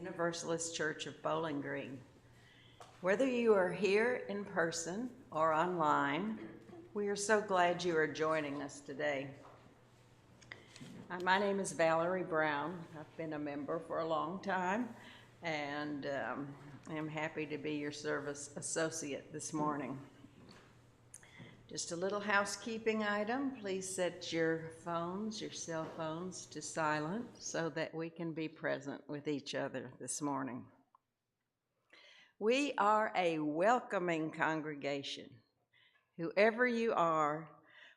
Universalist Church of Bowling Green. Whether you are here in person or online, we are so glad you are joining us today. My name is Valerie Brown. I've been a member for a long time, and I'm happy to be your service associate this morning. Just a little housekeeping item. Please set your cell phones to silent so that we can be present with each other this morning. We are a welcoming congregation. Whoever you are,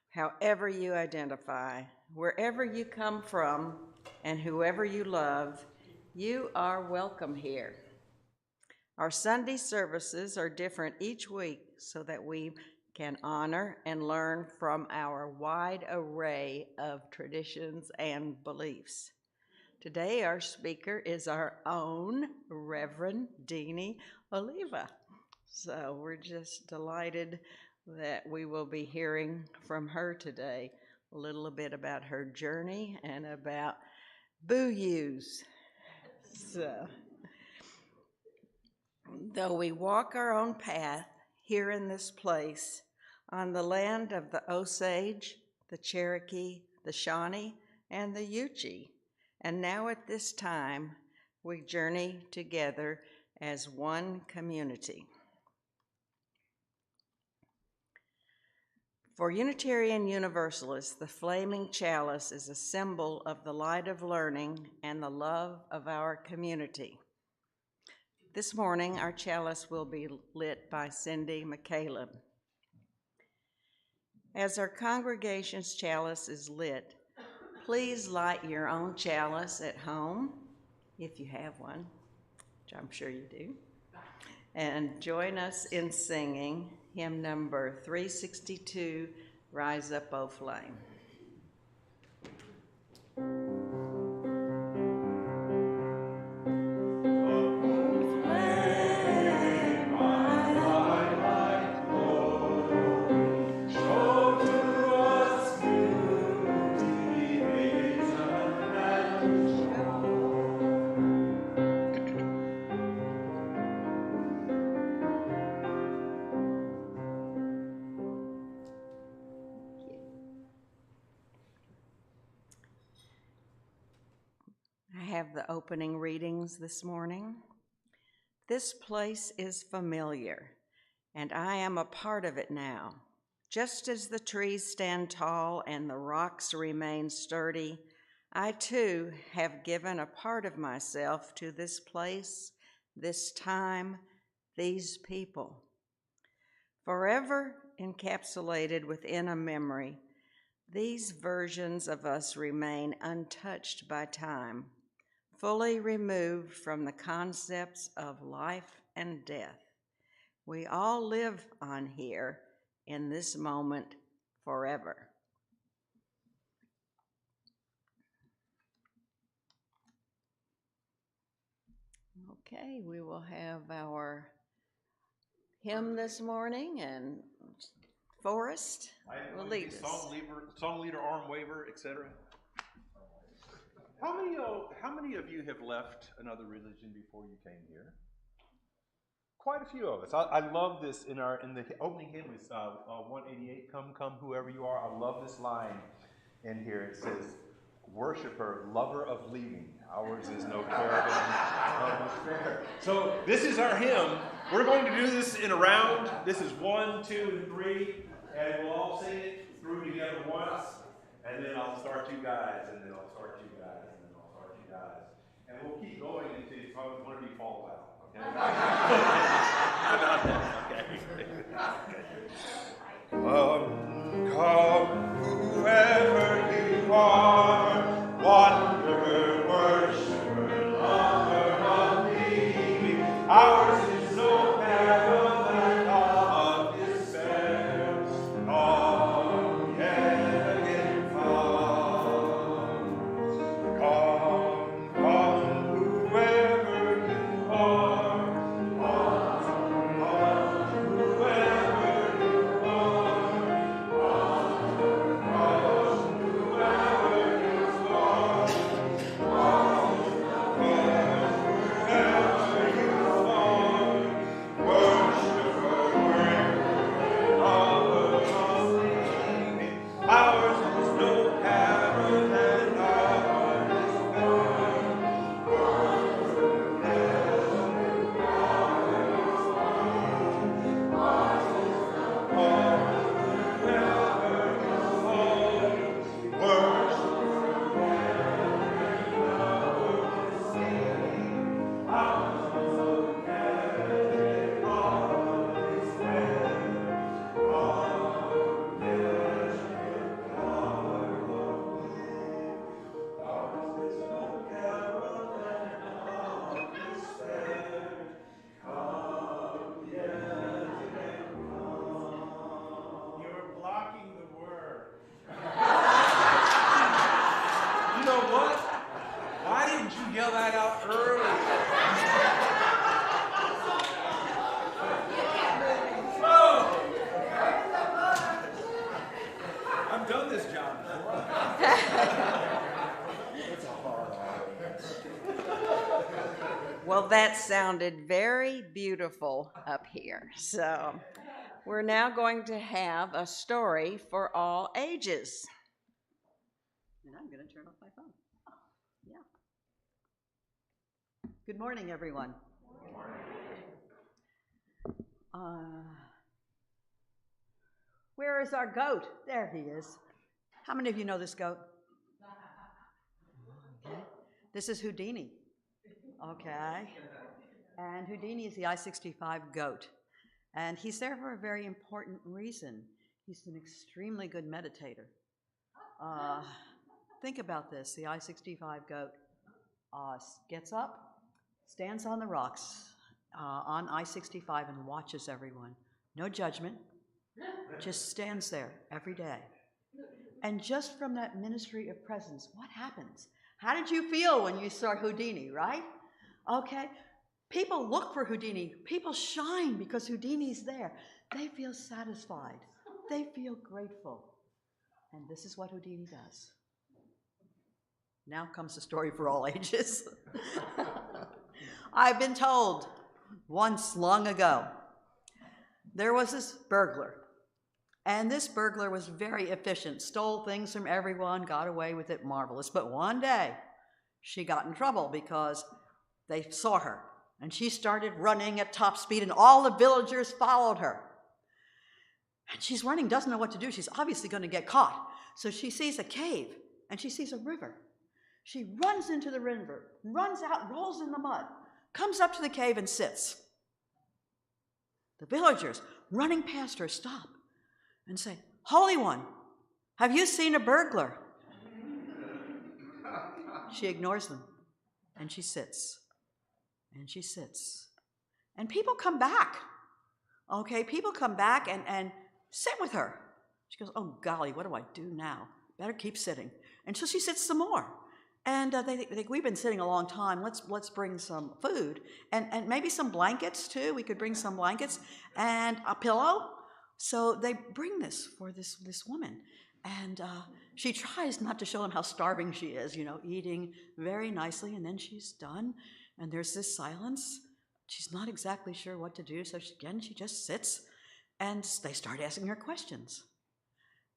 however you identify, wherever you come from, and whoever you love, you are welcome here. Our Sunday services are different each week so that we can honor and learn from our wide array of traditions and beliefs. Today, our speaker is our own Reverend Deane Oliva. So we're just delighted that we will be hearing from her today a little bit about her journey and about boo-yous. So, though we walk our own path here in this place, on the land of the Osage, the Cherokee, the Shawnee, and the Yuchi, and now at this time, we journey together as one community. For Unitarian Universalists, the flaming chalice is a symbol of the light of learning and the love of our community. This morning, our chalice will be lit by Cindy McCaleb. As our congregation's chalice is lit, please light your own chalice at home, if you have one, which I'm sure you do, and join us in singing hymn number 362, Rise Up, O Flame. The opening readings this morning. This place is familiar, and I am a part of it now. Just as the trees stand tall and the rocks remain sturdy, I too have given a part of myself to this place, this time, these people. Forever encapsulated within a memory, these versions of us remain untouched by time, fully removed from the concepts of life and death. We all live on here in this moment forever. Okay, we will have our hymn this morning, and Forrest will lead us. Song leader, arm waver, etc. How many of you have left another religion before you came here? Quite a few of us. I love this in the opening hymn. It's 188. Come, whoever you are. I love this line in here. It says, "Worshipper, lover of leaving. Ours is no caravan of despair." So this is our hymn. We're going to do this in a round. This is 1, 2, and 3, and we'll all sing it through together once. And then I'll start you guys, and then I'll start you guys, and then I'll start you guys. And we'll keep going until probably one of you falls out, okay? Come, whoever you are, wanderer, worshiper, lover of me. Ours is no caravan of despair. Come, yet come, whoever you are, whoever you are, Well, that sounded very beautiful up here. So we're now going to have a story for all ages. And I'm going to turn off my phone. Yeah. Good morning, everyone. Good morning. Where is our goat? There he is. How many of you know this goat? Okay. This is Houdini. Okay. And Houdini is the I-65 goat. And he's there for a very important reason. He's an extremely good meditator. Think about this. The I-65 goat gets up, stands on the rocks on I-65 and watches everyone. No judgment, just stands there every day. And just from that ministry of presence, what happens? How did you feel when you saw Houdini, right? Okay, people look for Houdini. People shine because Houdini's there. They feel satisfied. They feel grateful. And this is what Houdini does. Now comes the story for all ages. I've been told once long ago, there was this burglar. And this burglar was very efficient, stole things from everyone, got away with it, marvelous. But one day, she got in trouble because they saw her. And she started running at top speed, and all the villagers followed her. And she's running, doesn't know what to do. She's obviously going to get caught. So she sees a cave, and she sees a river. She runs into the river, runs out, rolls in the mud, comes up to the cave and sits. The villagers running past her stop and say, "Holy One, have you seen a burglar?" She ignores them, and she sits, and she sits. And people come back, okay? People come back and sit with her. She goes, "Oh, golly, what do I do now? Better keep sitting." And so she sits some more. And they think, "We've been sitting a long time. Let's bring some food and maybe some blankets too. We could bring some blankets and a pillow." So they bring this for this woman, and she tries not to show them how starving she is, eating very nicely. And then she's done, and there's this silence. She's not exactly sure what to do, so she just sits, and they start asking her questions.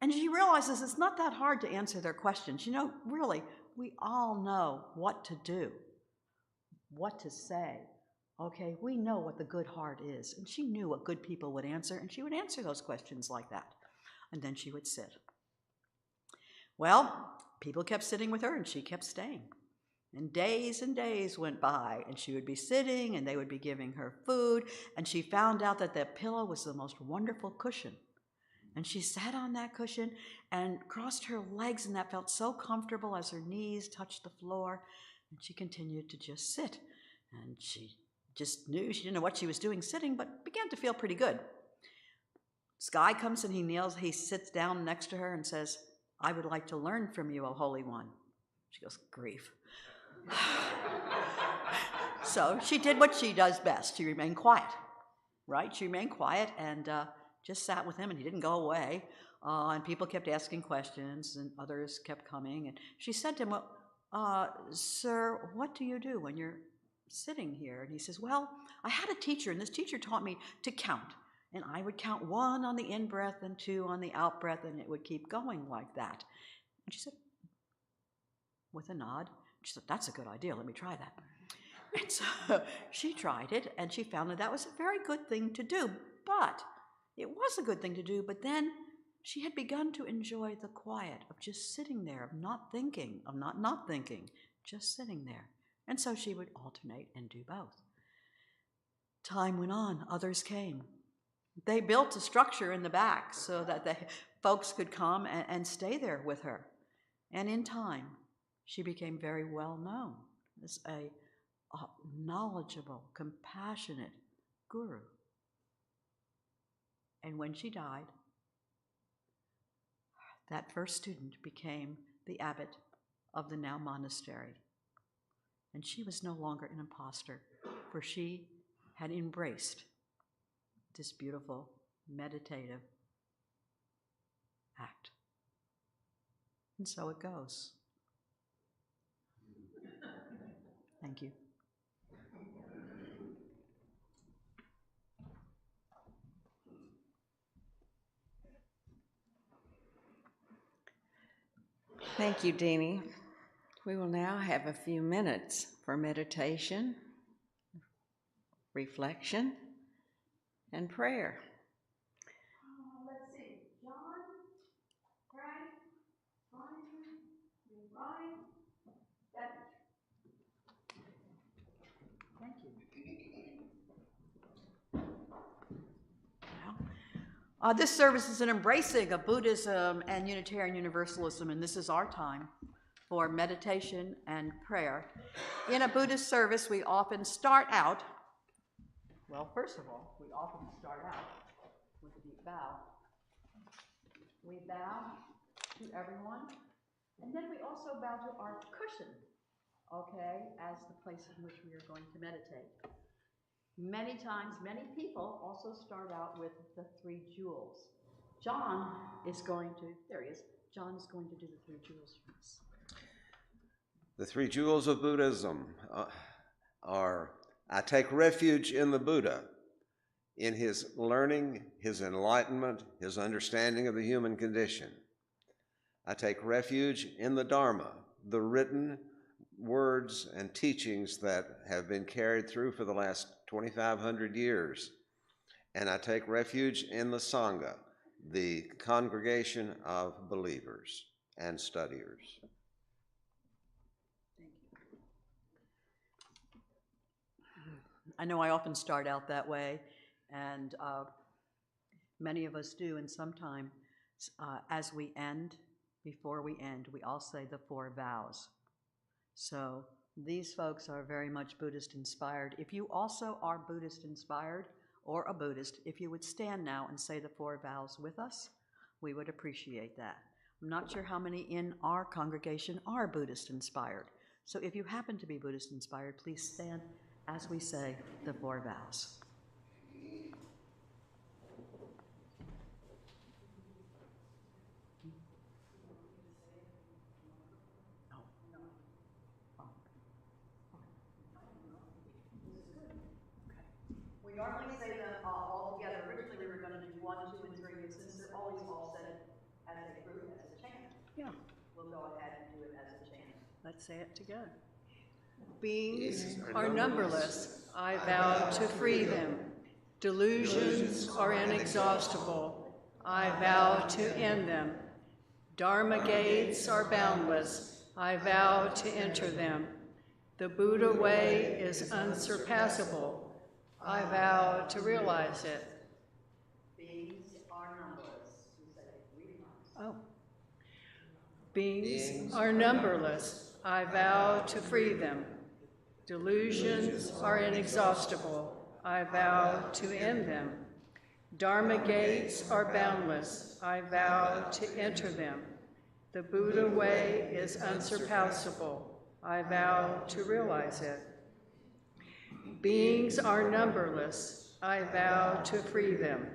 And she realizes it's not that hard to answer their questions. Really, we all know what to do, what to say. Okay, we know what the good heart is. And she knew what good people would answer, and she would answer those questions like that. And then she would sit. Well, people kept sitting with her, and she kept staying. And days went by, and she would be sitting, and they would be giving her food, and she found out that that pillow was the most wonderful cushion. And she sat on that cushion and crossed her legs, and that felt so comfortable as her knees touched the floor. And she continued to just sit. And she just knew, she didn't know what she was doing sitting, but began to feel pretty good. This guy comes and he sits down next to her and says, "I would like to learn from you, O Holy One." She goes, "Grief." So she did what she does best. She remained quiet, right? She remained quiet and just sat with him, and he didn't go away. And people kept asking questions, and others kept coming. And she said to him, "Well, sir, what do you do when you're sitting here?" And he says, "Well, I had a teacher, and this teacher taught me to count. And I would count 1 on the in-breath and 2 on the out-breath, and it would keep going like that." And she said, with a nod, she said, "That's a good idea. Let me try that." And so she tried it, and she found that was a very good thing to do. But it was a good thing to do, but then she had begun to enjoy the quiet of just sitting there, of not thinking, of not thinking, just sitting there. And so she would alternate and do both. Time went on, others came. They built a structure in the back so that the folks could come and stay there with her. And in time, she became very well known as a knowledgeable, compassionate guru. And when she died, that first student became the abbot of the now monastery. And she was no longer an imposter, for she had embraced this beautiful meditative act. And so it goes. Thank you. Thank you, Deanie. We will now have a few minutes for meditation, reflection, and prayer. Let's see. John, Frank, Ryan, Debbie. Thank you. This service is an embracing of Buddhism and Unitarian Universalism, and this is our time for meditation and prayer. In a Buddhist service, we often start out, well, first of all, we often start out with a deep bow. We bow to everyone, and then we also bow to our cushion, okay, as the place in which we are going to meditate. Many times, many people also start out with the 3 jewels. John is going to, there he is, John is going to do the 3 jewels for us. The 3 jewels of Buddhism are, I take refuge in the Buddha, in his learning, his enlightenment, his understanding of the human condition. I take refuge in the Dharma, the written words and teachings that have been carried through for the last 2,500 years. And I take refuge in the Sangha, the congregation of believers and studiers. Thank you. I know I often start out that way, and many of us do, and sometimes as we end, before we end, we all say the 4 vows. So these folks are very much Buddhist inspired. If you also are Buddhist inspired or a Buddhist, if you would stand now and say the 4 vows with us, we would appreciate that. I'm not sure how many in our congregation are Buddhist inspired. So if you happen to be Buddhist inspired, please stand as we say the 4 vows. We normally say them all together. Originally, we were going to do 1, 2, and 3, but since they're always all said as a group, as a chant, Yeah, we'll go ahead and do it as a chant. let's say it together. Beings are numberless. I vow to free them. Delusions are inexhaustible. I vow to end them. Dharma gates are boundless. I vow to enter them. The Buddha way is unsurpassable. I vow to realize it. Beings are numberless. We say it 3 times. Oh. Beings are numberless. I vow to free them. Delusions are inexhaustible. I vow to end them. Dharma gates are boundless. I vow to enter them. The Buddha way is unsurpassable. I vow to realize it. Beings are numberless. I vow to free them.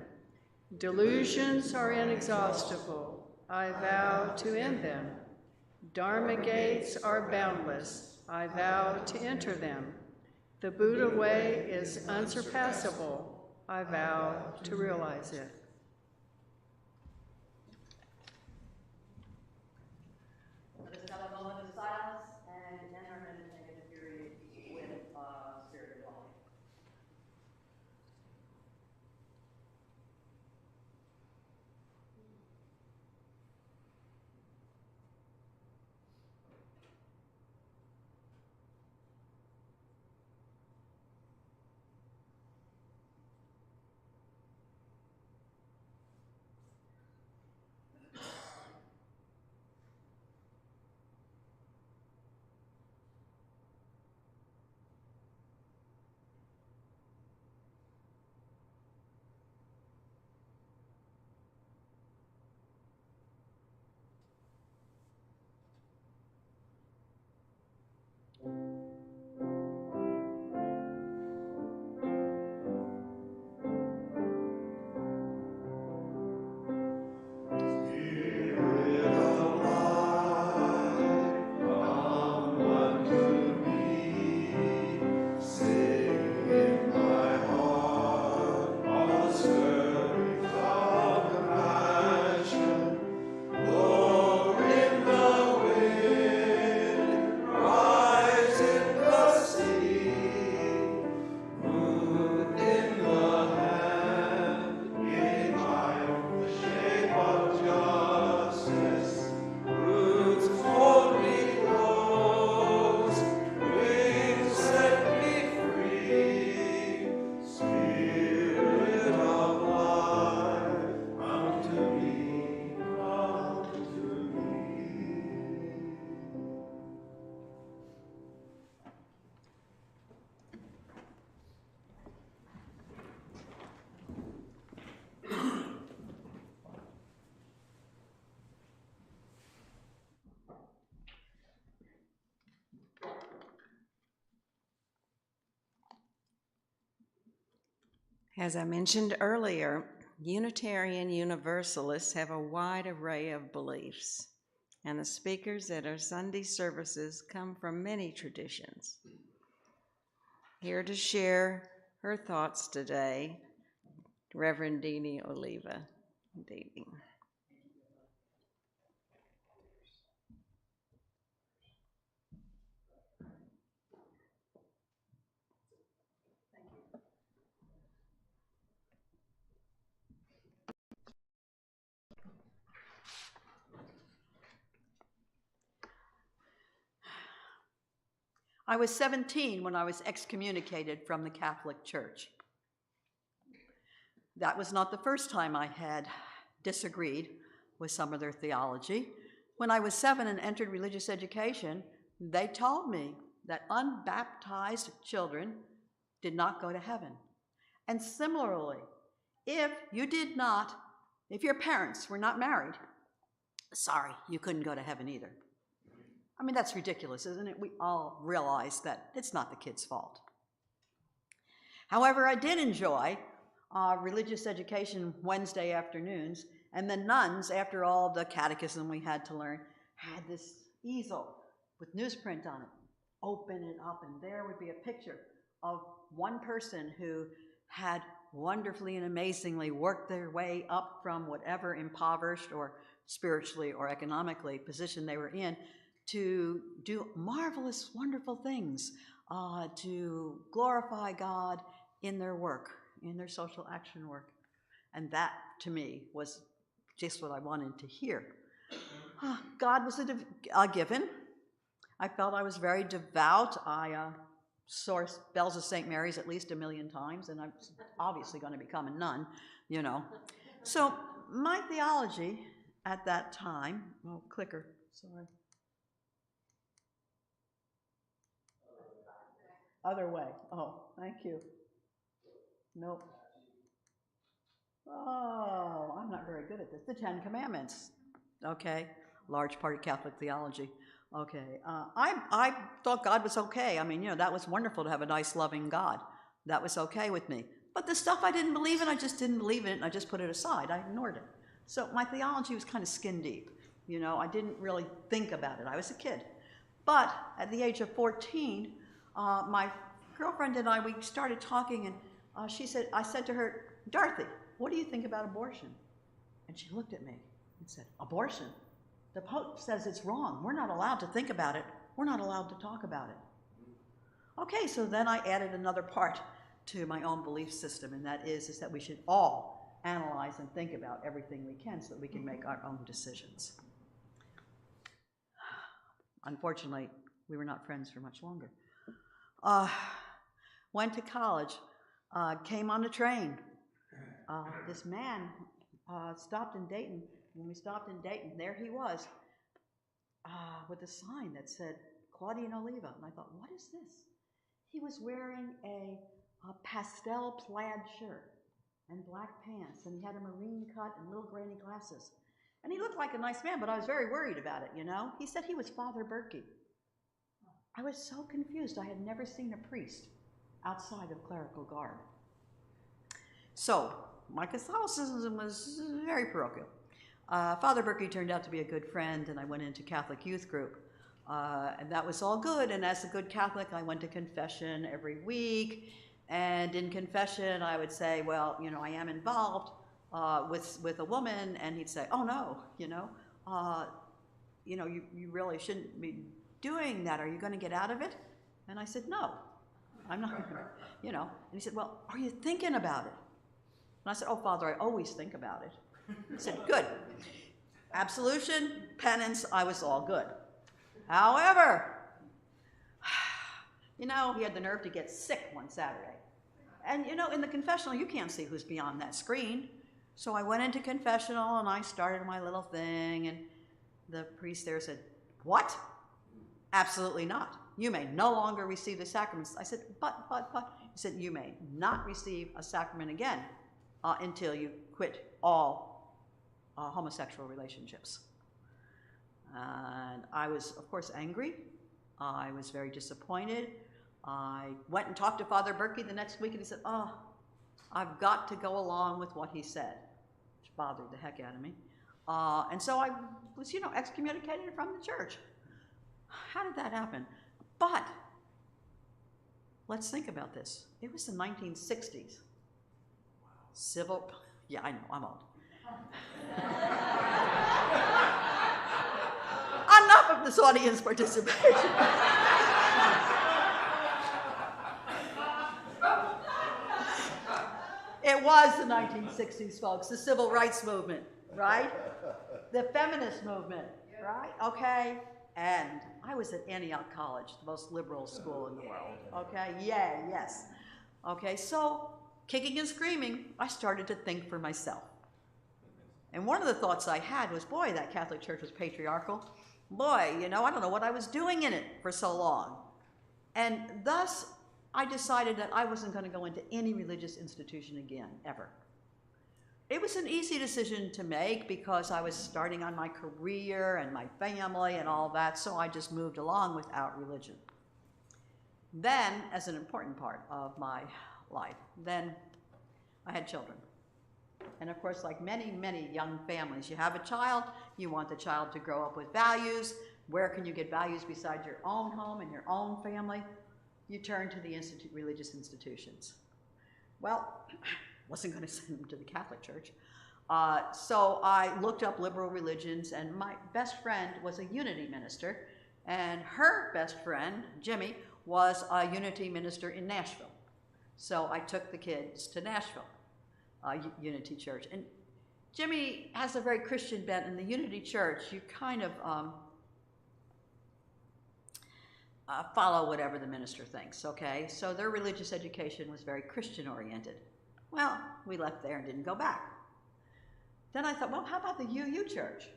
Delusions are inexhaustible. I vow to end them. Dharma gates are boundless. I vow to enter them. The Buddha way is unsurpassable. I vow to realize it. Let us have a moment of silence and end our meditative period with spirit of life. As I mentioned earlier, Unitarian Universalists have a wide array of beliefs, and the speakers at our Sunday services come from many traditions. Here to share her thoughts today, Reverend Deane Oliva. Deane. I was 17 when I was excommunicated from the Catholic Church. That was not the first time I had disagreed with some of their theology. When I was 7 and entered religious education, they told me that unbaptized children did not go to heaven. And similarly, if your parents were not married, sorry, you couldn't go to heaven either. I mean, that's ridiculous, isn't it? We all realize that it's not the kid's fault. However, I did enjoy religious education Wednesday afternoons, and the nuns, after all the catechism we had to learn, had this easel with newsprint on it. Open it up, and there would be a picture of one person who had wonderfully and amazingly worked their way up from whatever impoverished or spiritually or economically position they were in to do marvelous, wonderful things, to glorify God in their work, in their social action work. And that, to me, was just what I wanted to hear. God was a given. I felt I was very devout. I saw bells of St. Mary's at least 1 million times, and I'm obviously going to become a nun, you know. So my theology at that time, clicker, sorry. Other way. Oh, thank you. Nope. Oh, I'm not very good at this. The 10 Commandments. Okay. Large part of Catholic theology. Okay. I thought God was okay. I mean, that was wonderful to have a nice, loving God. That was okay with me. But the stuff I didn't believe in, I just didn't believe in it, and I just put it aside. I ignored it. So my theology was kind of skin deep. I didn't really think about it. I was a kid. But at the age of 14, my girlfriend and I, we started talking, and I said to her, Dorothy, what do you think about abortion? And she looked at me and said, abortion? The Pope says it's wrong. We're not allowed to think about it. We're not allowed to talk about it. Okay, so then I added another part to my own belief system, and that is that we should all analyze and think about everything we can so that we can make our own decisions. Unfortunately, we were not friends for much longer. Went to college, came on a train. This man stopped in Dayton. When we stopped in Dayton, there he was with a sign that said, Claudia and Oliva. And I thought, what is this? He was wearing a pastel plaid shirt and black pants, and he had a marine cut and little granny glasses. And he looked like a nice man, but I was very worried about it, He said he was Father Berkey. I was so confused. I had never seen a priest outside of clerical garb. So my Catholicism was very parochial. Father Berkey turned out to be a good friend, and I went into Catholic youth group. And that was all good, and as a good Catholic, I went to confession every week. And in confession, I would say, well, I am involved with a woman, and he'd say, oh no, you really shouldn't be doing that. Are you going to get out of it? And I said, no, I'm not going to, And he said, well, are you thinking about it? And I said, oh, Father, I always think about it. He said, good. Absolution, penance, I was all good. However, he had the nerve to get sick one Saturday. And, in the confessional, you can't see who's beyond that screen. So I went into confessional, and I started my little thing, and the priest there said, what? Absolutely not. You may no longer receive the sacraments. I said, but. He said, you may not receive a sacrament again until you quit all homosexual relationships. And I was, of course, angry. I was very disappointed. I went and talked to Father Berkey the next week, and he said, oh, I've got to go along with what he said, which bothered the heck out of me. And so I was, excommunicated from the church. How did that happen? But let's think about this. It was the 1960s. Yeah, I know, I'm old. Enough of this audience participation. It was the 1960s, folks, the civil rights movement, right? The feminist movement, right? Okay. And I was at Antioch College, the most liberal school in the world. Okay, yes. Okay, so kicking and screaming, I started to think for myself. And one of the thoughts I had was, boy, that Catholic Church was patriarchal. Boy, I don't know what I was doing in it for so long. And thus, I decided that I wasn't going to go into any religious institution again, ever. It was an easy decision to make because I was starting on my career and my family and all that, so I just moved along without religion. Then, as an important part of my life, then I had children. And of course, like many, many young families, you have a child, you want the child to grow up with values. Where can you get values besides your own home and your own family? You turn to the religious institutions. Well, wasn't going to send them to the Catholic Church. So I looked up liberal religions, and my best friend was a unity minister, and her best friend, Jimmy, was a unity minister in Nashville. So I took the kids to Nashville, Unity Church. And Jimmy has a very Christian bent. In the Unity Church, you kind of follow whatever the minister thinks, okay? So their religious education was very Christian-oriented. Well, we left there and didn't go back. Then I thought, well, how about the UU Church?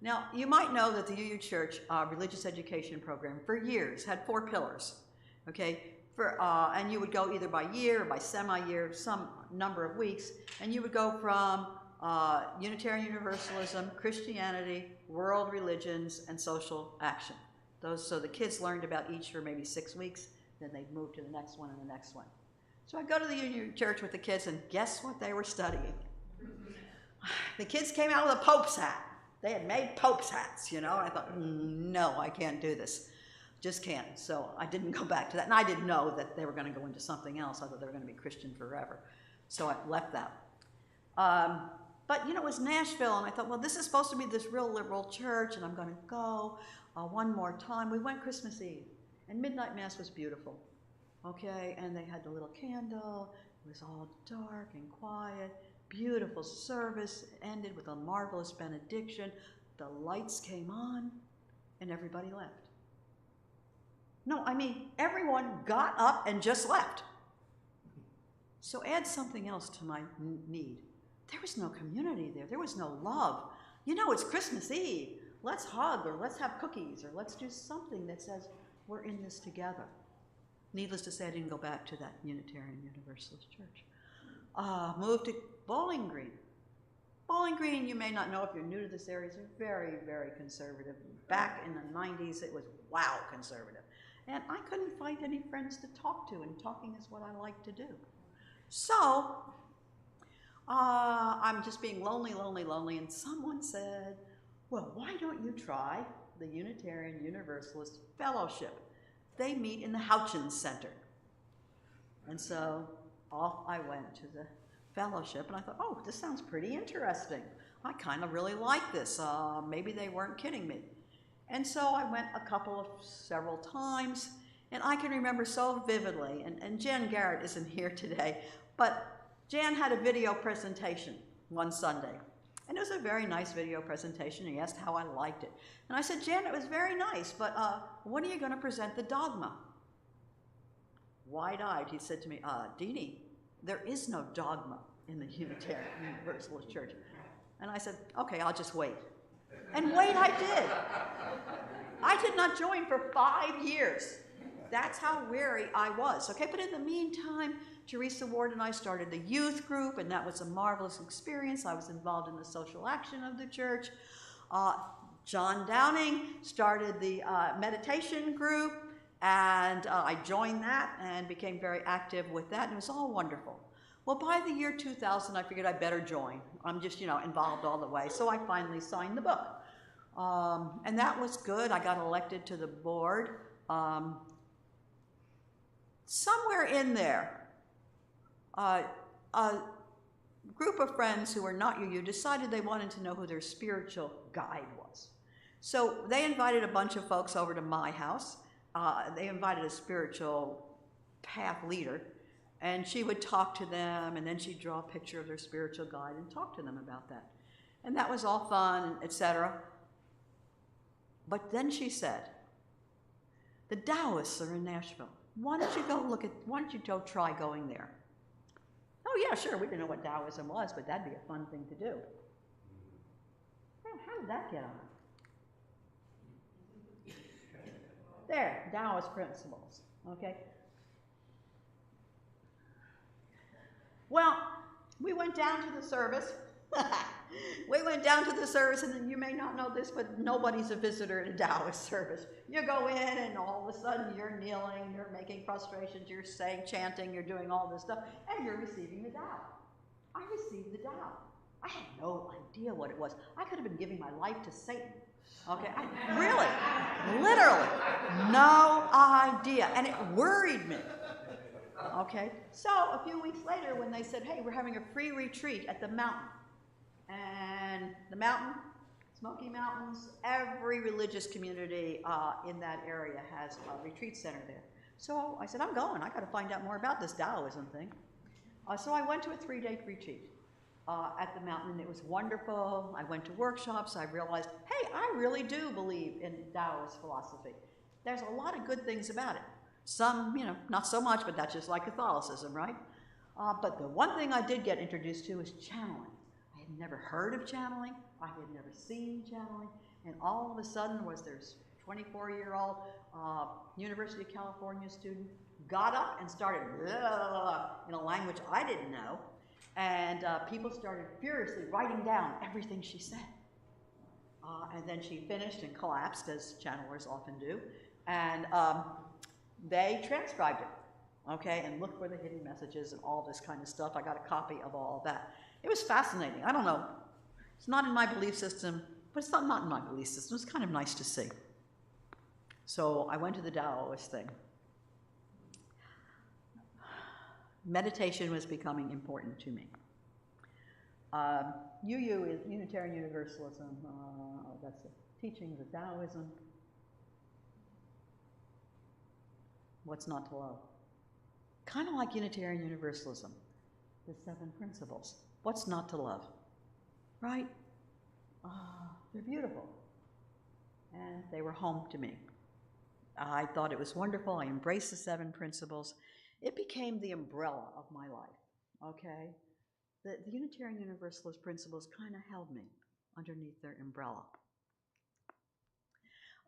Now, you might know that the UU Church religious education program for years had 4 pillars, okay? And you would go either by year or by semi-year, some number of weeks, and you would go from Unitarian Universalism, Christianity, world religions, and social action. So the kids learned about each for maybe 6 weeks, then they'd move to the next one and the next one. So I go to the UU Church with the kids, and guess what they were studying? The kids came out with a Pope's hat. They had made Pope's hats, and I thought, no, I can't do this. Just can't. So I didn't go back to that. And I didn't know that they were going to go into something else. I thought they were going to be Christian forever. So I left that. But, it was Nashville, and I thought, well, this is supposed to be this real liberal church, and I'm going to go one more time. We went Christmas Eve, and midnight mass was beautiful. Okay, and they had the little candle. It was all dark and quiet. Beautiful service. It ended with a marvelous benediction. The lights came on, and everybody left. No, I mean, everyone got up and just left. So add something else to my need. There was no community there. There was no love. It's Christmas Eve. Let's hug, or let's have cookies, or let's do something that says we're in this together. Needless to say, I didn't go back to that Unitarian Universalist church. Moved to Bowling Green. Bowling Green, you may not know if you're new to this area, is very, very conservative. Back in the 90s, it was wow conservative. And I couldn't find any friends to talk to, and talking is what I like to do. So, I'm just being lonely, and someone said, well, why don't you try the Unitarian Universalist Fellowship? They meet in the Houchins Center. And so off I went to the fellowship, and I thought, oh, this sounds pretty interesting. I kind of really like this. Maybe they weren't kidding me. And so I went several times, and I can remember so vividly, and Jan Garrett isn't here today, but Jan had a video presentation one Sunday. And it was a very nice video presentation. He asked how I liked it. And I said, Jan, it was very nice, but when are you going to present the dogma? Wide-eyed, he said to me, Deane, there is no dogma in the Unitarian Universalist Church. And I said, okay, I'll just wait. And wait, I did. I did not join for 5 years. That's how weary I was. Okay, but in the meantime, Teresa Ward and I started the youth group, and that was a marvelous experience. I was involved in the social action of the church. John Downing started the meditation group, and I joined that and became very active with that, and it was all wonderful. Well, by the year 2000, I figured I better join. I'm just, involved all the way. So I finally signed the book. And that was good. I got elected to the board. Somewhere in there, a group of friends who were not UU decided they wanted to know who their spiritual guide was. So they invited a bunch of folks over to my house. They invited a spiritual path leader, and she would talk to them, and then she'd draw a picture of their spiritual guide and talk to them about that. And that was all fun, etc. But then she said, the Taoists are in Nashville. Why don't you go try going there? Oh yeah, sure, we didn't know what Taoism was, but that'd be a fun thing to do. Well, how did that get on? There, Taoist principles, okay? Well, we went down to the service. We went down to the service, and you may not know this, but nobody's a visitor at a Taoist service. You go in, and all of a sudden you're kneeling, you're making prostrations, you're saying, chanting, you're doing all this stuff, and you're receiving the Tao. I received the Tao. I had no idea what it was. I could have been giving my life to Satan. Okay, literally, no idea, and it worried me. Okay, so a few weeks later when they said, hey, we're having a free retreat at the mountain, and the mountain, Smoky Mountains, every religious community in that area has a retreat center there. So I said, I'm going, I gotta find out more about this Taoism thing. So I went to a 3-day retreat at the mountain, and it was wonderful. I went to workshops. I realized, hey, I really do believe in Taoist philosophy. There's a lot of good things about it. Some, not so much, but that's just like Catholicism, right? But the one thing I did get introduced to is channeling. I had never heard of channeling. I had never seen channeling. And all of a sudden was this 24-year-old University of California student got up and started in a language I didn't know. And people started furiously writing down everything she said. And then she finished and collapsed, as channelers often do. And they transcribed it, okay, and looked for the hidden messages and all this kind of stuff. I got a copy of all of that. It was fascinating. I don't know. It's not in my belief system, but it's not in my belief system. It's kind of nice to see. So I went to the Taoist thing. Meditation was becoming important to me. UU is Unitarian Universalism. That's the teachings of Taoism. What's not to love? Kind of like Unitarian Universalism, the 7 principles. What's not to love? Right? They're beautiful. And they were home to me. I thought it was wonderful. I embraced the 7 principles. It became the umbrella of my life, okay? The Unitarian Universalist principles kind of held me underneath their umbrella.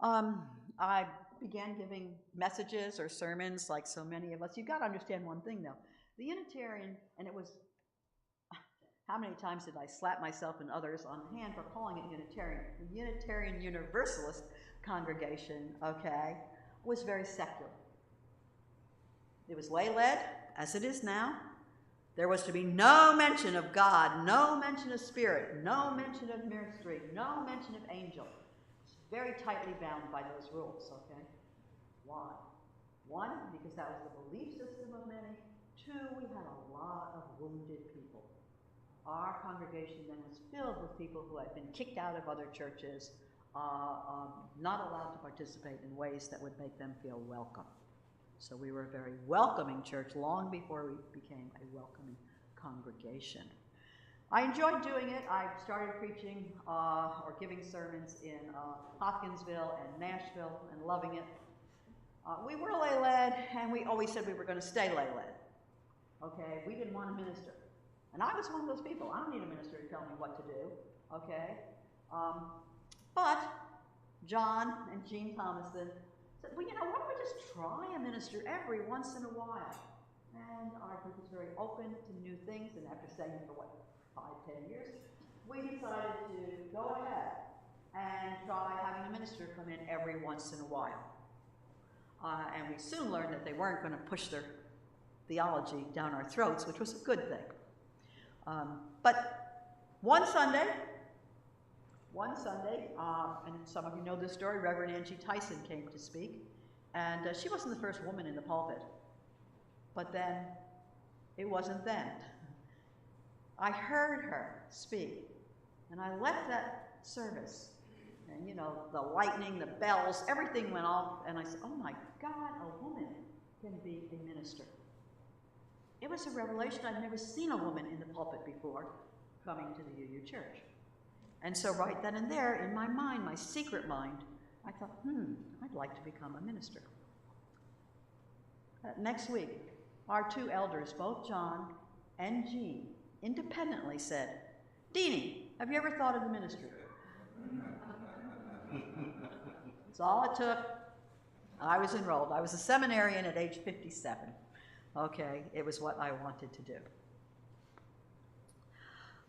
I began giving messages or sermons like so many of us. You've got to understand one thing, though. The Unitarian, and it was, how many times did I slap myself and others on the hand for calling it Unitarian? The Unitarian Universalist congregation, okay, was very secular. It was lay-led, as it is now. There was to be no mention of God, no mention of spirit, no mention of ministry, no mention of angel. It's very tightly bound by those rules, okay? Why? 1, because that was the belief system of many. 2, we had a lot of wounded people. Our congregation then was filled with people who had been kicked out of other churches, not allowed to participate in ways that would make them feel welcome. So we were a very welcoming church long before we became a welcoming congregation. I enjoyed doing it. I started preaching or giving sermons in Hopkinsville and Nashville and loving it. We were lay-led, and we always said we were going to stay lay-led. Okay, we didn't want to minister. And I was one of those people. I don't need a minister to tell me what to do, okay? But John and Jean Thomason said, well, why don't we just try a minister every once in a while? And our group was very open to new things, and after staying for, 5-10 years, we decided to go ahead and try having a minister come in every once in a while. And we soon learned that they weren't going to push their theology down our throats, which was a good thing. But one Sunday, and some of you know this story, Reverend Angie Tyson came to speak, and she wasn't the first woman in the pulpit, but then, it wasn't then. I heard her speak, and I left that service, and you know, the lightning, the bells, everything went off, and I said, oh my God, a woman can be a minister. It was a revelation. I'd never seen a woman in the pulpit before coming to the UU church. And so right then and there, in my mind, my secret mind, I thought, I'd like to become a minister. Next week, our two elders, both John and Jean, independently said, Deane, have you ever thought of the ministry? That's all it took. I was enrolled. I was a seminarian at age 57. Okay, it was what I wanted to do.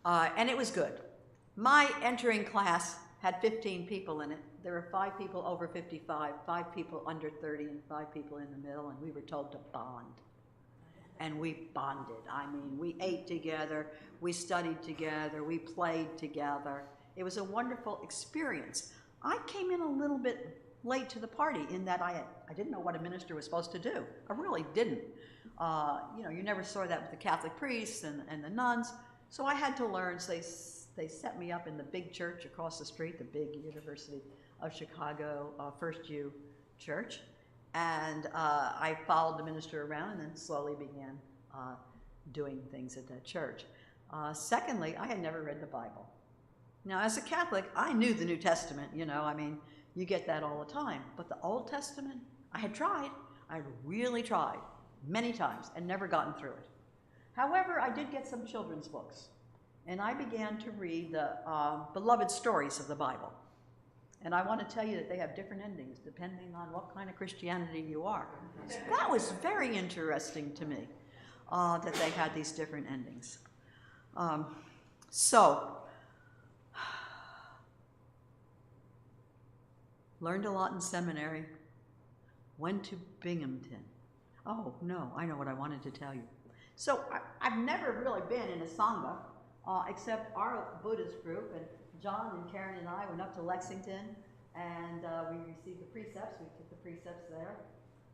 And it was good. My entering class had 15 people in it. There were 5 people over 55, 5 people under 30, and 5 people in the middle, and we were told to bond. And we bonded. I mean, we ate together, we studied together, we played together. It was a wonderful experience. I came in a little bit late to the party in that I didn't know what a minister was supposed to do. I really didn't. You know, you never saw that with the Catholic priests and the nuns. So I had to learn. So they set me up in the big church across the street, the big University of Chicago First U church. And I followed the minister around and then slowly began doing things at that church. Secondly, I had never read the Bible. Now, as a Catholic, I knew the New Testament, you know, I mean, you get that all the time. But the Old Testament, I had tried. I had really tried many times and never gotten through it. However, I did get some children's books, and I began to read the beloved stories of the Bible. And I want to tell you that they have different endings depending on what kind of Christianity you are. So that was very interesting to me, that they had these different endings. Learned a lot in seminary, went to Binghamton. Oh, no, I know what I wanted to tell you. So I've never really been in a Sangha, except our Buddhist group, and John and Karen and I went up to Lexington, and we received the precepts. We took the precepts there.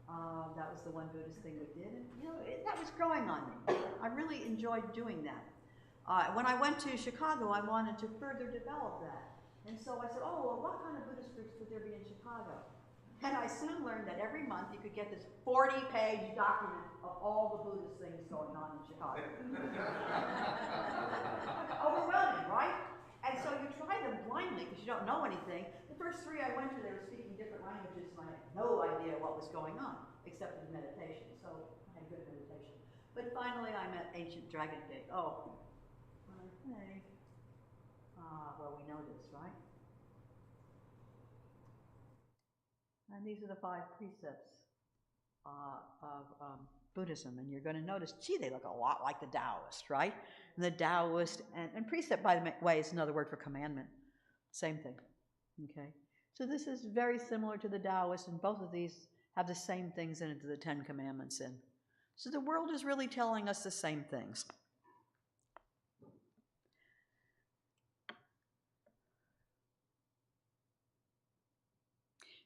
That was the one Buddhist thing we did, and you know, that was growing on me. I really enjoyed doing that. When I went to Chicago, I wanted to further develop that. And so I said, oh, well, what kind of Buddhist groups would there be in Chicago? And I soon learned that every month you could get this 40-page document of all the Buddhist things going on in Chicago. Overwhelming, right? And so you try them blindly because you don't know anything. The first 3 I went to, they were speaking different languages, and I had no idea what was going on, except in meditation. So I had good meditation. But finally, I met Ancient Dragon Gate. Oh, okay. Well, we know this, right? And these are the 5 precepts of Buddhism. And you're going to notice, gee, they look a lot like the Taoist, right? And the Taoist, and precept, by the way, is another word for commandment. Same thing, okay? So this is very similar to the Taoist, and both of these have the same things in it that the 10 Commandments in. So the world is really telling us the same things.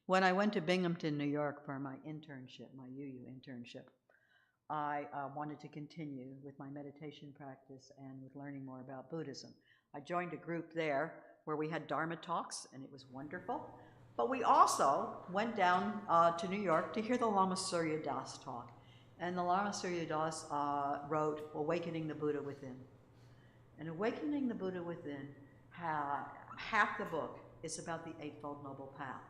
When I went to Binghamton, New York for my internship, my UU internship, I wanted to continue with my meditation practice and with learning more about Buddhism. I joined a group there where we had Dharma talks, and it was wonderful. But we also went down to New York to hear the Lama Surya Das talk. And the Lama Surya Das wrote Awakening the Buddha Within. And Awakening the Buddha Within, half the book is about the Eightfold Noble Path.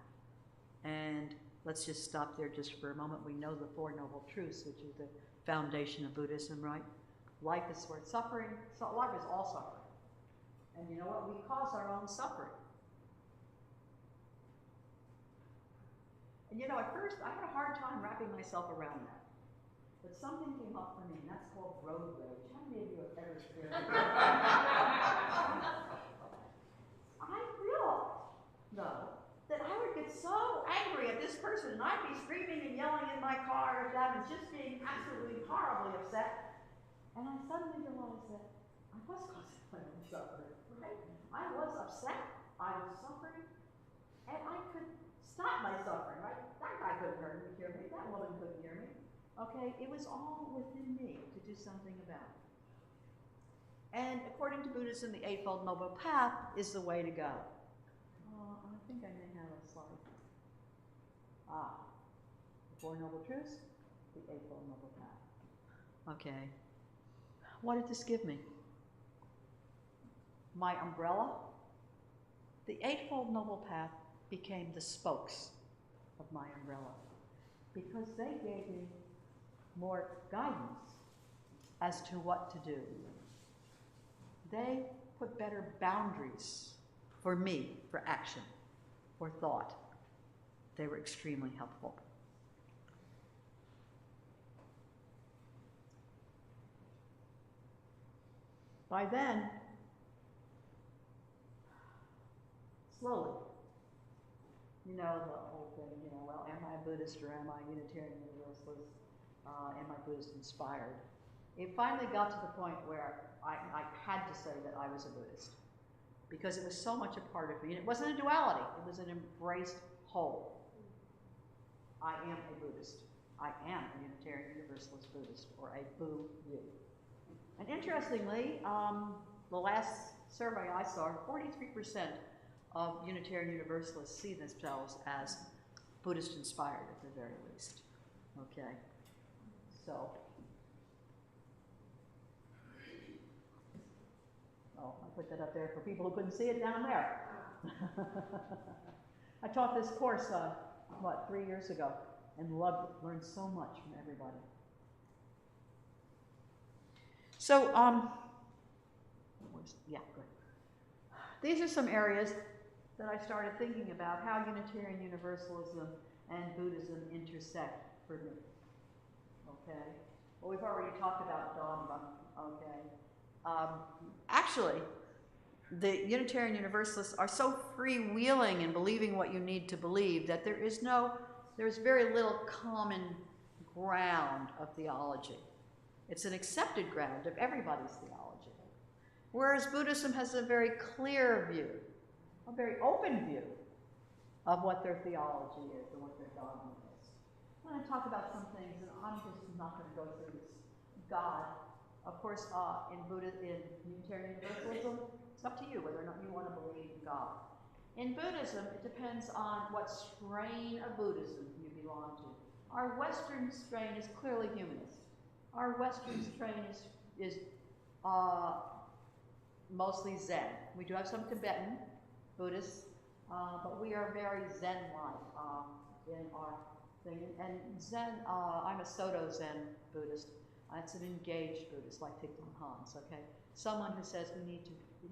And let's just stop there just for a moment. We know the 4 Noble Truths, which is the foundation of Buddhism, right? Life is worth suffering. So life is all suffering. And you know what? We cause our own suffering. And you know, at first, I had a hard time wrapping myself around that. But something came up for me, and that's called road rage. How many of you have ever experienced that? I realized, though, that I would get so angry at this person and I'd be screaming and yelling in my car, and I was just being absolutely horribly upset. And I suddenly realized that I was causing my own suffering, right? I was upset, I was suffering, and I could stop my suffering, right? That guy couldn't hear me, that woman couldn't hear me. Okay, it was all within me to do something about it. And according to Buddhism, the Eightfold Noble Path is the way to go. I think I may have a slide. The Four Noble Truths, the Eightfold Noble Path. Okay. What did this give me? My umbrella. The Eightfold Noble Path became the spokes of my umbrella because they gave me more guidance as to what to do. They put better boundaries for me, for action, for thought. They were extremely helpful. By then, slowly, you know the whole thing, you know, well, am I a Buddhist or am I Unitarian Universalist? Am I Buddhist inspired? It finally got to the point where I had to say that I was a Buddhist because it was so much a part of me. And it wasn't a duality, it was an embraced whole. I am a Buddhist. I am a Unitarian Universalist Buddhist, or a Boo-U. And interestingly, the last survey I saw, 43% of Unitarian Universalists see themselves as Buddhist inspired at the very least. Okay, so. Oh, I put that up there for people who couldn't see it down there. I taught this course, 3 years ago, and loved it, learned so much from everybody. So, yeah, good. These are some areas that I started thinking about how Unitarian Universalism and Buddhism intersect for me. Okay? Well, we've already talked about dogma. Okay? Actually, the Unitarian Universalists are so freewheeling in believing what you need to believe that there's very little common ground of theology. It's an accepted ground of everybody's theology. Whereas Buddhism has a very clear view, a very open view of what their theology is and what their dogma is. I'm going to talk about some things, and I'm just not going to go through this. God, of course, in Unitarian Universalism, it's up to you whether or not you want to believe in God. In Buddhism, it depends on what strain of Buddhism you belong to. Our Western strain is clearly humanist. Our Western strain is mostly Zen. We do have some Tibetan Buddhists, but we are very Zen-like in our thing. And Zen, I'm a Soto Zen Buddhist. It's an engaged Buddhist, like Thich Nhat Hanh's, okay? Someone who says we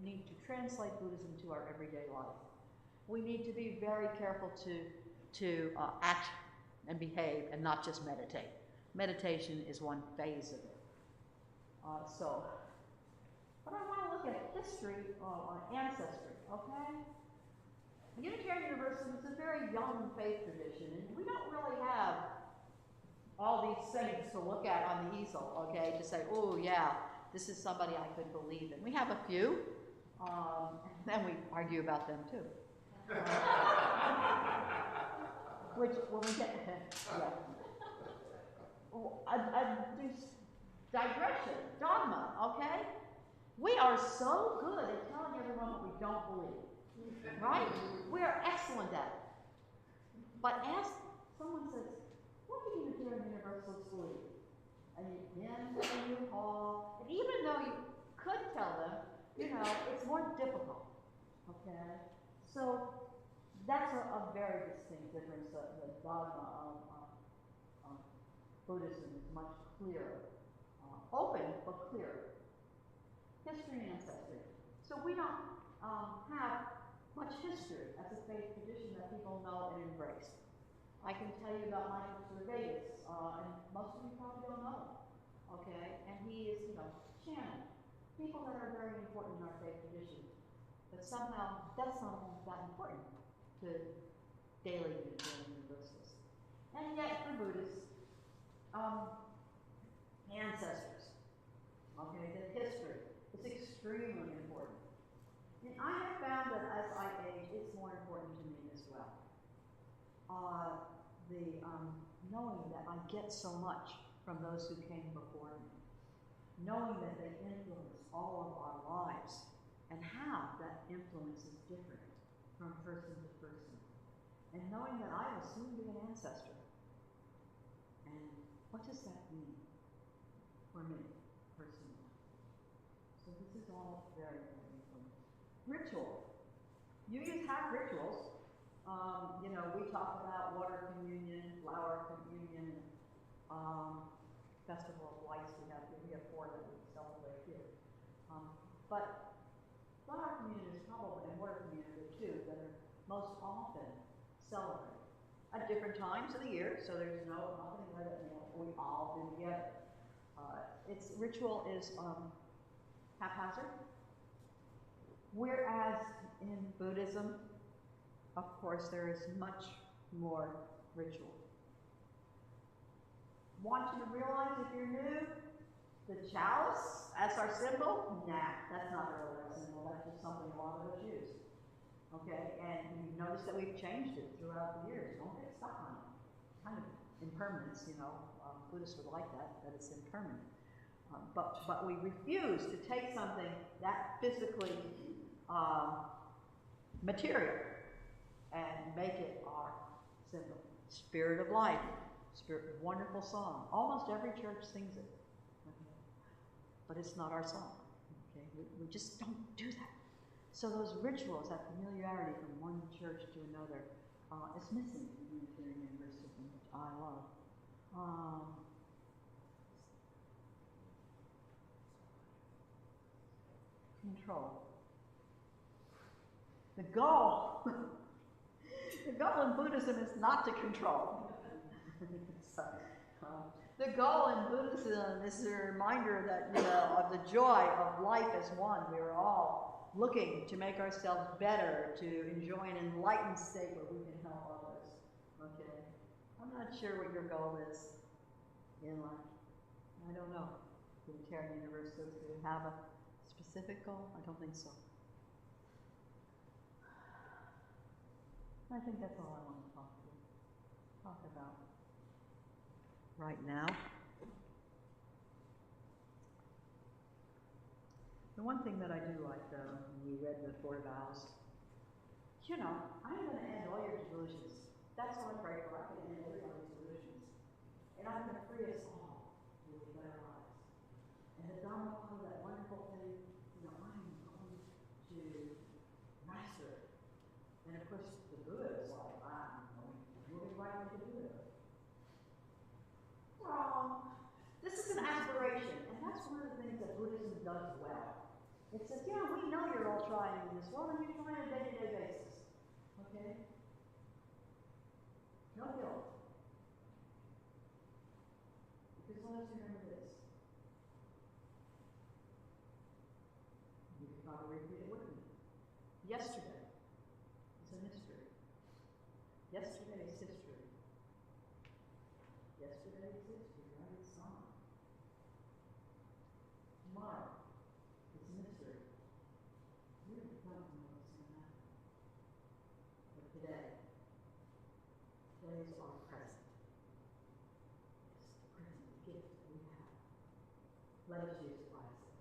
need to translate Buddhism to our everyday life. We need to be very careful to act and behave and not just meditate. Meditation is one phase of it. But I want to look at history or ancestry, okay? Unitarian Universalism is a very young faith tradition, and we don't really have all these saints to look at on the easel, okay, to say, oh yeah, this is somebody I could believe in. We have a few, and then we argue about them too. Which, when we get, yeah. Digression, dogma, okay? We are so good at telling everyone what we don't believe, right? We are excellent at it. But ask, someone says, what do Unitarian Universalists believe? And you and you all, and even though you could tell them, it's more difficult, okay? So that's a very distinct difference. The dogma of Buddhism is much clearer, open but clear. History and ancestry. So we don't have much history as a faith tradition that people know and embrace. I can tell you about my trip to Vegas, and most of you probably don't know him, okay? And he is, Shannon. People that are very important in our faith tradition. But somehow, that's not that important to daily Unitarian Universalists. And yet, for Buddhists, ancestors, okay, the history is extremely important. And I have found that as I age, it's more important to me as well. Knowing that I get so much from those who came before me, knowing that they influence all of our lives, and how that influence is different from person to person, and knowing that I will soon be an ancestor. And what does that mean for me personally? So this is all very, very important. Ritual. You have rituals. We talk about water communion, flower communion, festival of lights. We have 4 that we celebrate here. But flower communion is probably, and water communion are the 2 that are most often celebrated at different times of the year. So there's nothing where that we all do together. Its ritual is haphazard, whereas in Buddhism, of course, there is much more ritual. Want you to realize if you're new, the chalice as our symbol? Nah, that's not really our symbol. That's just something a lot of us use. Okay, and you've noticed that we've changed it throughout the years. Don't get stuck on it. Kind of impermanence, Buddhists would like that it's impermanent. But we refuse to take something that physically material and make it our symbol. Spirit of life, wonderful song. Almost every church sings it, okay? But it's not our song. Okay, we just don't do that. So those rituals, that familiarity from one church to another, is missing in Unitarian Universalism, which I love. Control. The goal in Buddhism is not to control. The goal in Buddhism is a reminder that, of the joy of life as one. We are all looking to make ourselves better, to enjoy an enlightened state where we can help others. Okay? I'm not sure what your goal is in life. I don't know. Unitarian Universalists, do you have a specific goal? I don't think so. I think that's all I want to talk about right now. The one thing that I do like, when we read the 4 vows, I'm going to end all your delusions. That's what I pray for. I'm going to end everybody's delusions. And I'm going to free us all to live better lives. And the Dhammapada, that wonderful thing, I'm going to master it. And of course, the Buddha is like, I'm moving right into Buddha. Wrong. This is an aspiration, and that's one of the things that Buddhism does well. It says, we know you're all trying in this world, and you're trying on a day-to-day basis. Okay? No guilt. Because let us remember this. You can probably repeat it with me. Yesterday is a mystery. Yesterday is history. Yesterday is history, right? It's gone. Tomorrow is a mystery. We really don't know what's going to happen. But today is our present. It's the present gift that we have. Let us use it wisely.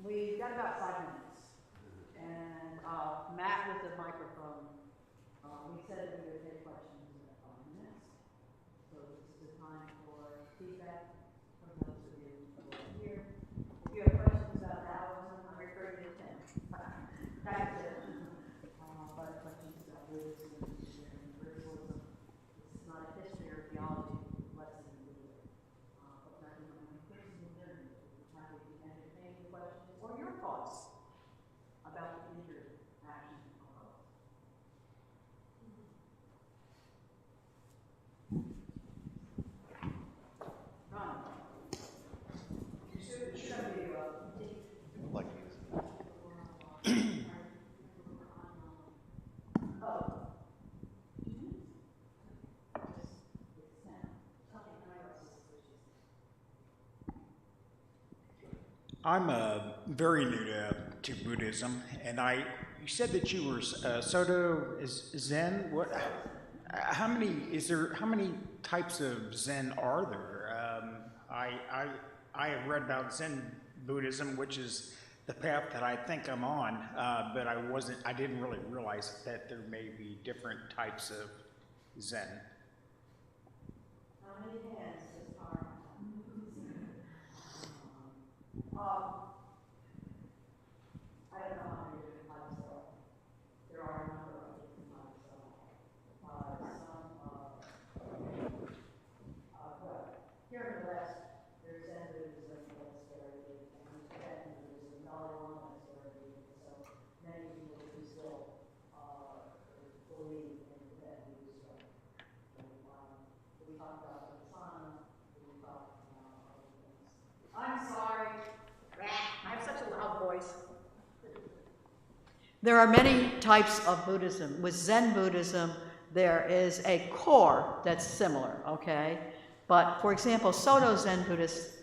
We've got about 5 minutes. And Matt with the microphone, we said that we would take questions in 5 minutes. So this is the time for feedback from those of you who are here. If you have questions about Taoism, I refer you to Tim. Thank you. I'm very new to Buddhism, and you said that you were Soto Zen. What? How many types of Zen are there? I have read about Zen Buddhism, which is the path that I think I'm on, but I didn't really realize that there may be different types of Zen. How many hands does Parma I don't know how many different types there are. There are a number of different types of well, here in the West, there's Zen Buddhism that's very big, and there's Tibetan Buddhism, Dalai Lama is very big, so many people who still believe in Tibetan Buddhism. We talk about the sauna, we talk about other things. I'm sorry. I have such a loud voice. There are many types of Buddhism. With Zen Buddhism, there is a core that's similar, okay? But for example, Soto Zen Buddhists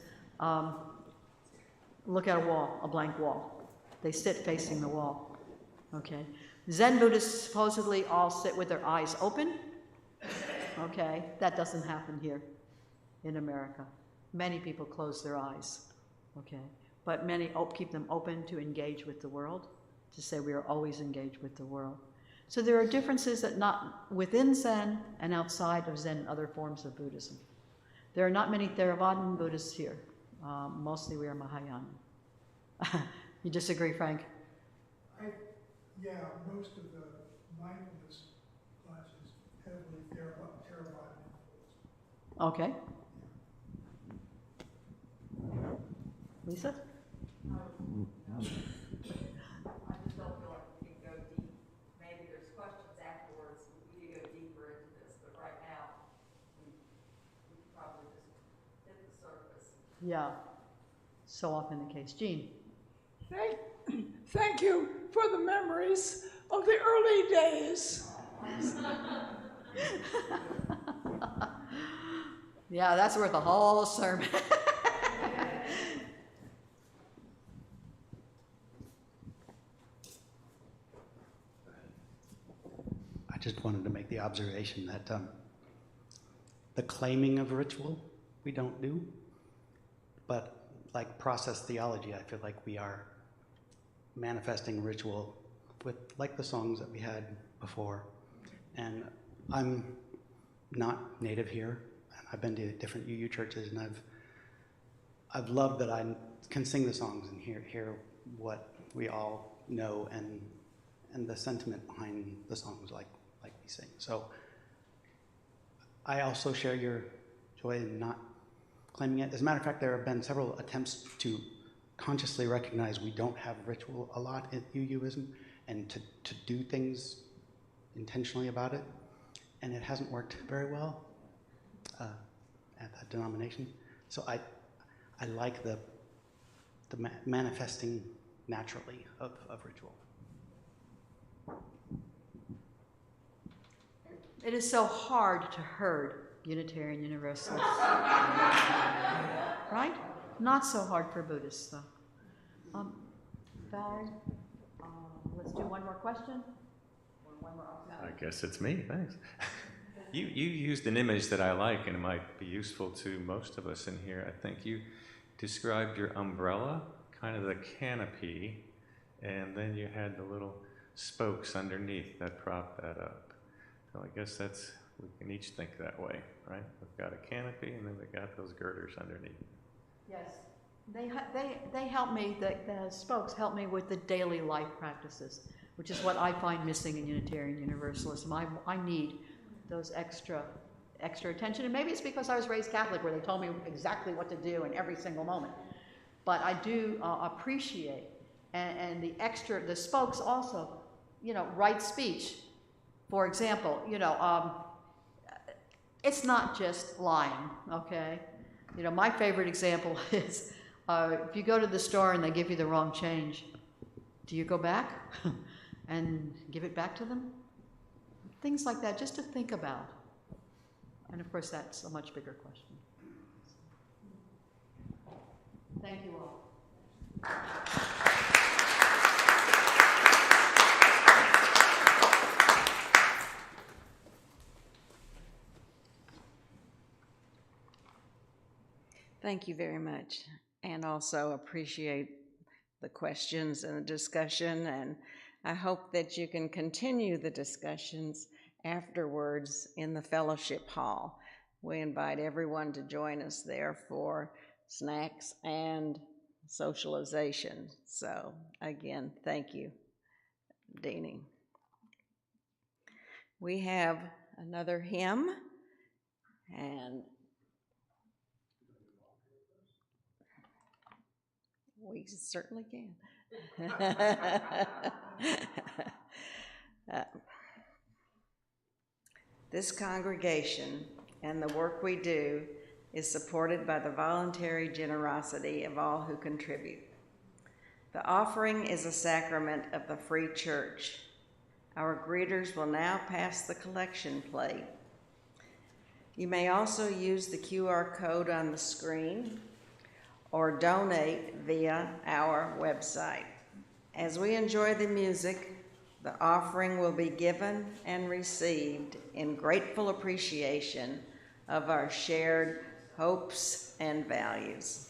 look at a wall, a blank wall. They sit facing the wall, okay? Zen Buddhists supposedly all sit with their eyes open, okay? That doesn't happen here in America. Many people close their eyes, okay? But many keep them open to engage with the world, to say we are always engaged with the world. So there are differences that not within Zen and outside of Zen and other forms of Buddhism. There are not many Theravadan Buddhists here. Mostly we are Mahayana. You disagree, Frank? Yeah, most of the mindfulness classes heavily Theravada influence. Okay. Lisa? I just don't feel like we can go deep. Maybe there's questions afterwards. We could go deeper into this, but right now, we could probably just hit the surface. Yeah. So often the case. Jean? Thank you for the memories of the early days. Yeah, that's worth a whole sermon. I just wanted to make the observation that the claiming of ritual we don't do, but like process theology, I feel like we are manifesting ritual with like the songs that we had before. And I'm not native here, and I've been to different UU churches, and I've loved that I can sing the songs and hear what we all know and the sentiment behind the songs like we sing. So I also share your joy in not claiming it. As a matter of fact, there have been several attempts to consciously recognize we don't have ritual a lot at UUism and to do things intentionally about it, and it hasn't worked very well at that denomination. So I like the manifesting naturally of ritual. It is so hard to herd Unitarian Universalists. Right? Not so hard for Buddhists, though. Valerie, let's do one more question. Or one more I guess it's me, thanks. You used an image that I like, and it might be useful to most of us in here. I think you described your umbrella, kind of the canopy, and then you had the little spokes underneath that prop that up. So I guess we can each think that way, right? We've got a canopy, and then we've got those girders underneath. Yes. They help me, the spokes help me with the daily life practices, which is what I find missing in Unitarian Universalism. I need those extra attention, and maybe it's because I was raised Catholic where they told me exactly what to do in every single moment. But I do appreciate, and the spokes also, right speech. For example, it's not just lying, okay? My favorite example is if you go to the store and they give you the wrong change, do you go back and give it back to them? Things like that, just to think about. And of course, that's a much bigger question. Thank you all. Thank you very much, and also appreciate the questions and the discussion, and I hope that you can continue the discussions afterwards in the fellowship hall. We invite everyone to join us there for snacks and socialization. So again, thank you, Deane. We have another hymn, and we certainly can. This congregation and the work we do is supported by the voluntary generosity of all who contribute. The offering is a sacrament of the free church. Our greeters will now pass the collection plate. You may also use the QR code on the screen or donate via our website. As we enjoy the music, the offering will be given and received in grateful appreciation of our shared hopes and values.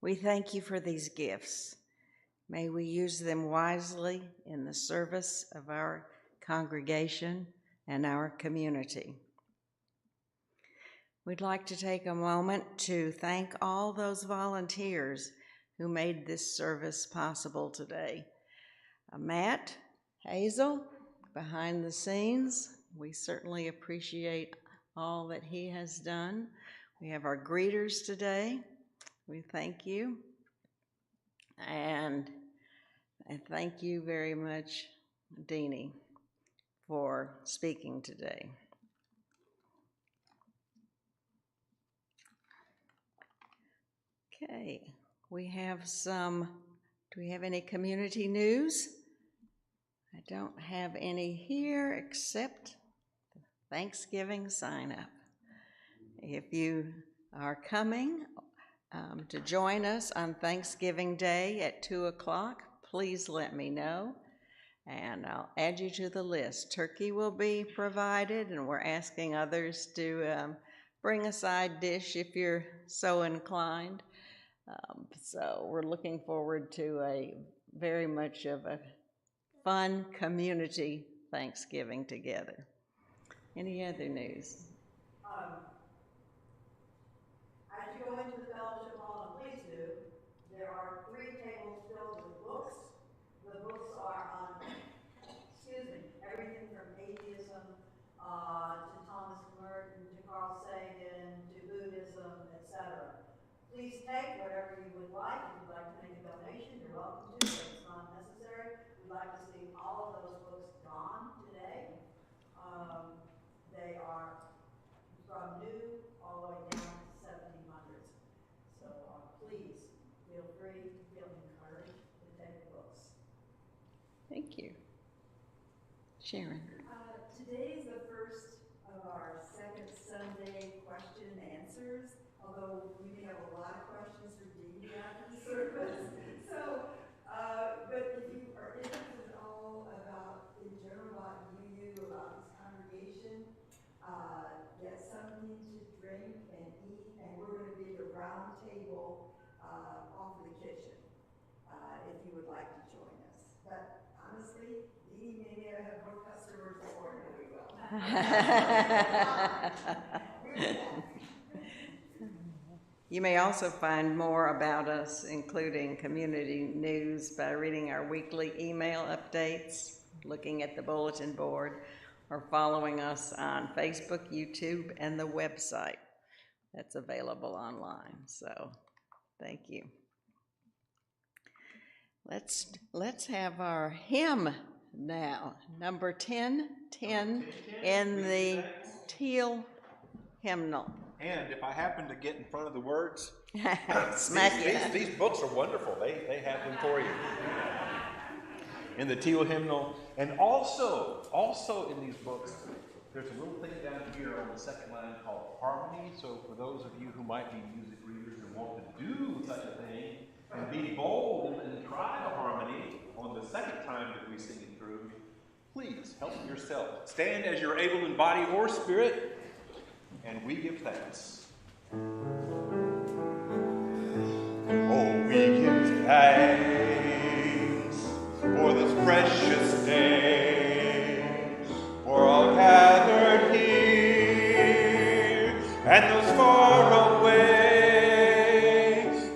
We thank you for these gifts. May we use them wisely in the service of our congregation and our community. We'd like to take a moment to thank all those volunteers who made this service possible today. Matt, Hazel, behind the scenes, we certainly appreciate all that he has done. We have our greeters today. We thank you. And thank you very much, Deane, for speaking today. Okay, we have do we have any community news? I don't have any here except the Thanksgiving sign up. If you are coming to join us on Thanksgiving Day at 2 o'clock, please let me know and I'll add you to the list. Turkey will be provided, and we're asking others to bring a side dish if you're so inclined. So we're looking forward to a very much of a fun community Thanksgiving together. Any other news? As you go into the fellowship hall, and please do, there are 3 tables filled with books. The books are on, everything from atheism to Thomas Merton, to Carl Sagan, to Buddhism, etc. Please take whatever you would like. If you'd like to make a donation, you're welcome to, but it's not necessary. We'd like to see all of those books gone today. They are from new all the way down to 1700s. So please feel free, feel encouraged to take books. Thank you. Sharon. Today is the first of our second Sunday question and answers, although we may have a lot of questions for Deane after the service. So, but if you are interested at all about, in general, about UU, about this congregation, get something to drink and eat, and we're going to be at a round table off of the kitchen if you would like to join us. But honestly, Deane may have more customers for than we will. You may also find more about us, including community news, by reading our weekly email updates, looking at the bulletin board, or following us on Facebook, YouTube, and the website that's available online. So, thank you. Let's have our hymn now, number 1010 in the teal hymnal. And if I happen to get in front of the words, these books are wonderful. They have them for you. In the teal hymnal. And also in these books, there's a little thing down here on the second line called harmony. So for those of you who might be music readers and want to do such a thing and be bold and try the harmony on the second time that we sing it through, please help yourself. Stand as you're able in body or spirit, and we give thanks. Oh, we give thanks for this precious day, for all gathered here, and those far away,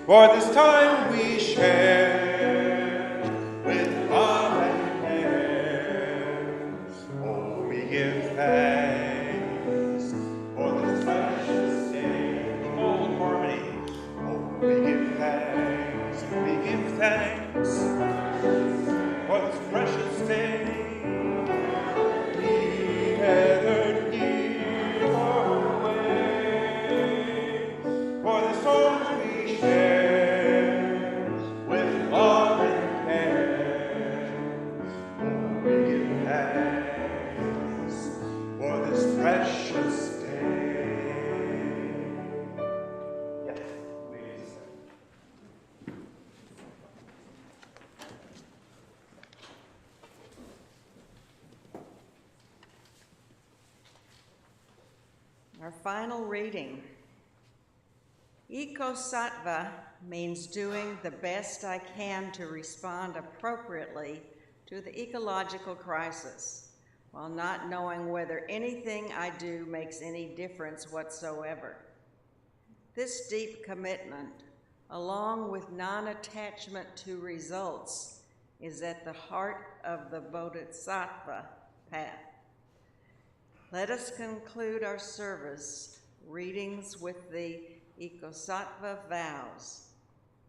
for this time we share with love and care. Oh, we give thanks for this precious day. Oh, harmony. Oh, we give thanks for this precious day. We gathered here far away, for the songs we share with love and care. Oh, we give thanks for this precious day. Yeah, please. Our final reading. Eko-sattva means doing the best I can to respond appropriately to the ecological crisis, while not knowing whether anything I do makes any difference whatsoever. This deep commitment, along with non-attachment to results, is at the heart of the Bodhisattva path. Let us conclude our service readings with the Eko-sattva vows.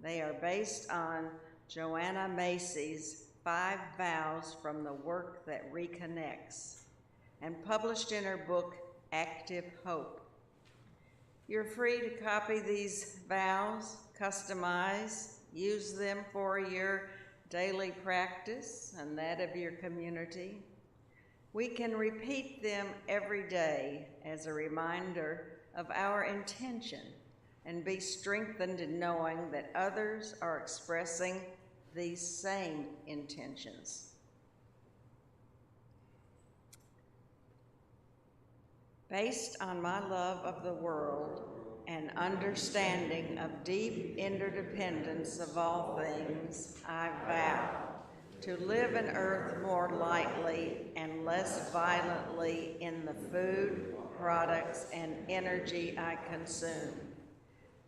They are based on Joanna Macy's 5 Vows from the Work That Reconnects, and published in her book, Active Hope. You're free to copy these vows, customize, use them for your daily practice and that of your community. We can repeat them every day as a reminder of our intention and be strengthened in knowing that others are expressing these same intentions. Based on my love of the world and understanding of deep interdependence of all things, I vow to live an earth more lightly and less violently in the food, products, and energy I consume,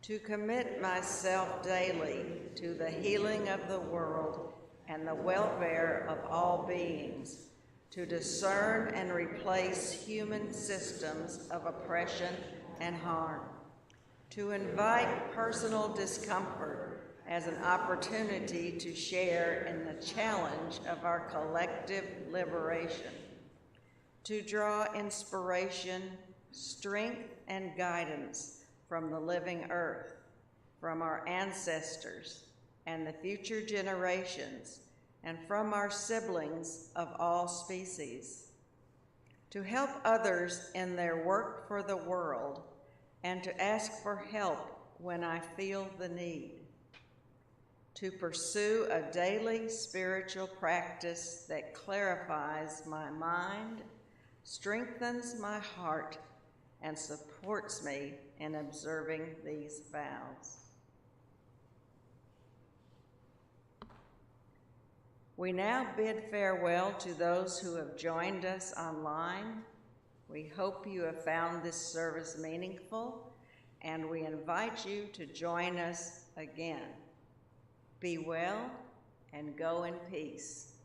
to commit myself daily to the healing of the world and the welfare of all beings, to discern and replace human systems of oppression and harm, to invite personal discomfort as an opportunity to share in the challenge of our collective liberation, to draw inspiration, strength, and guidance from the living earth, from our ancestors and the future generations, and from our siblings of all species, to help others in their work for the world, and to ask for help when I feel the need, to pursue a daily spiritual practice that clarifies my mind, strengthens my heart, and supports me in observing these vows. We now bid farewell to those who have joined us online. We hope you have found this service meaningful, and we invite you to join us again. Be well and go in peace.